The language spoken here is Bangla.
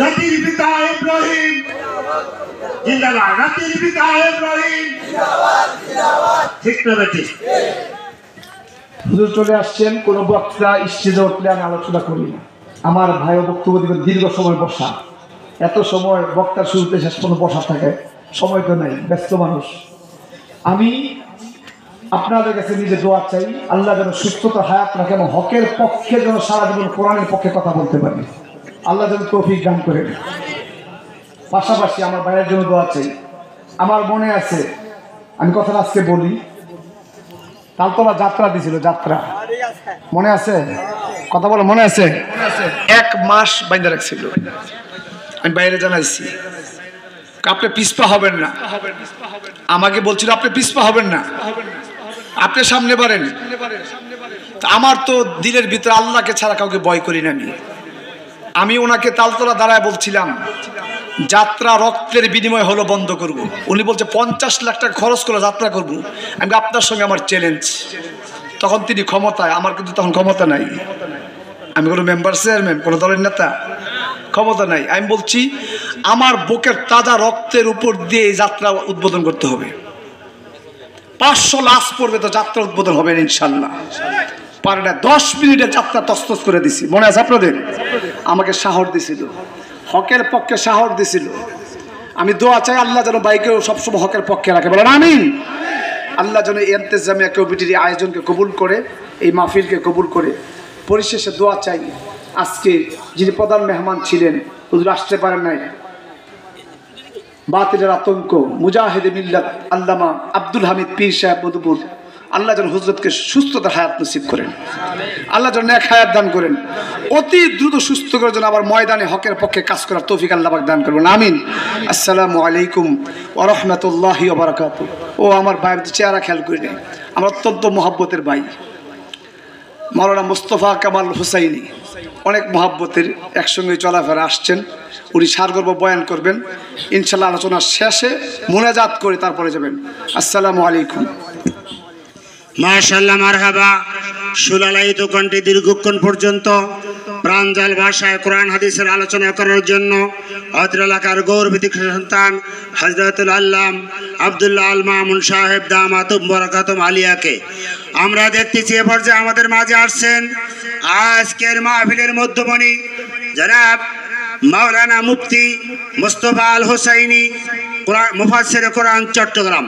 জাতির পিতা ইব্রাহিম জিন্দাবাদ, জাতির পিতা ইব্রাহিম জিন্দাবাদ। ঠিক না বেঠিক? হুজুর চলে আসছেন, কোন বক্তা স্টেজে উঠলে আমি আলোচনা করি না। আমার ভাইও বক্তব্য দিবেন, দীর্ঘ সময় বসা, এত সময় বক্তার শুরুতে শেষ পর্যন্ত বসা থাকে, সময় তো নাই, ব্যস্ত মানুষ। আমি আপনাদের কাছে নিজে দোয়া চাই, আল্লাহ যেন সুস্থতা হায়াত রাখে এবং হকের পক্ষে যেন সারা জীবন কোরআনের পক্ষে কথা বলতে পারি, আল্লাহ যেন তৌফিক দান করেন। পাশাপাশি আমার ভাইয়ের জন্য দোয়া চাই। আমার মনে আছে, আমি কথা আজকে বলি, তালতলা যাত্রা দিছিল, যাত্রা মনে আছে? কথা বলো, মনে আছে? 1 মাস বাইন্দা রাখছিল। আমি বাইরে জানাইছি আপনি পিছপা হবেন না, আমাকে বলছিল আপনি পিছপা হবেন না, আপনি সামনে বাড়েন। আমার তো দিলের ভিতরে আল্লাহকে ছাড়া কাউকে ভয় করি না। আমি ওনাকে তালতলা দাঁড়ায় বলছিলাম যাত্রা রক্তের বিনিময় হলো, বন্ধ করব। উনি বলছে 50 লাখ টাকা খরচ করে যাত্রা করব। আমি আপনার সঙ্গে আমার চ্যালেঞ্জ। তখন তিনি ক্ষমতায়, আমার কিন্তু তখন ক্ষমতা নাই, আমি কোনো মেম্বার চেয়ারম্যান, কোনো দলের নেতা, ক্ষমতা নাই। আমি বলছি আমার বুকের তাজা রক্তের উপর দিয়ে এই যাত্রা উদ্বোধন করতে হবে। 500 লাশ পড়বে তো যাত্রা উদ্বোধন হবে না ইনশাল্লাহ। পারে না, 10 মিনিটে যাত্রা তছতছ করে দিছি। মনে আছে আপনাদের? আমাকে সাহস দিছিল, হকের পক্ষে সাহস দিছিল। আমি দোয়া চাই আল্লাহ যেন বাইকেও সবসময় হকের পক্ষে রাখে, বলেন আমিন। আল্লাহ যেন ইন্তেজামিয়া কমিটির আয়োজনকে কবুল করে, এই মাহফিলকে কবুল করে। পরিশেষে দোয়া চাই, আজকে যিনি প্রধান মেহমান ছিলেন, হুজুর আসতে পারেন নাই, বাতিলের আতঙ্ক মুজাহিদে মিল্লাত আল্লামা আব্দুল হামিদ পীর সাহেব মধুপুর, আল্লাহ যেন হুজরতকে সুস্থতার হায়াত নসিব করেন, আল্লাহ যেন নেক হায়াত দান করেন, অতি দ্রুত সুস্থ করে যেন আবার ময়দানে হকের পক্ষে কাজ করার তৌফিক আল্লাহ পাক দান করবেন, আমিন। আসসালামু আলাইকুম ওয়া রাহমাতুল্লাহি ওয়া বারাকাতুহু। ও আমার ভাইয়ের চেহারা খেয়াল করি নেই, আমার অত্যন্ত মহব্বতের ভাই মাওলানা মুস্তফা কামাল হুসাইনি, অনেক মহব্বতের, একসঙ্গে চলাফেরা আসছেন। উনি সারগর্ব বয়ান করবেন ইনশাল্লাহ। আলোচনার শেষে মোনাজাত করে তারপরে যাবেন। আসসালামু আলাইকুম। মাশাআল্লাহ, মারহাবা। সুলালায়িত কণ্ঠে দীর্ঘক্ষণ পর্যন্ত প্রাঞ্জল ভাষায় কোরআন হাদিসের আলোচনা করার জন্য অত্র এলাকার গৌরবিত সন্তান হযরতুল আল্লাম আব্দুল্লাহ আল মামুন সাহেব দামাতুম বরকাতুম আলিয়াকে আমরা দেখতেছি এ পর্যায়ে আমাদের মাঝে আসছেন আজকের মাহফিলের মধ্যমণি জনাব মাওলানা মুফতি মুস্তফা আল হুসাইনি, মুফাসসিরে কোরআন, চট্টগ্রাম।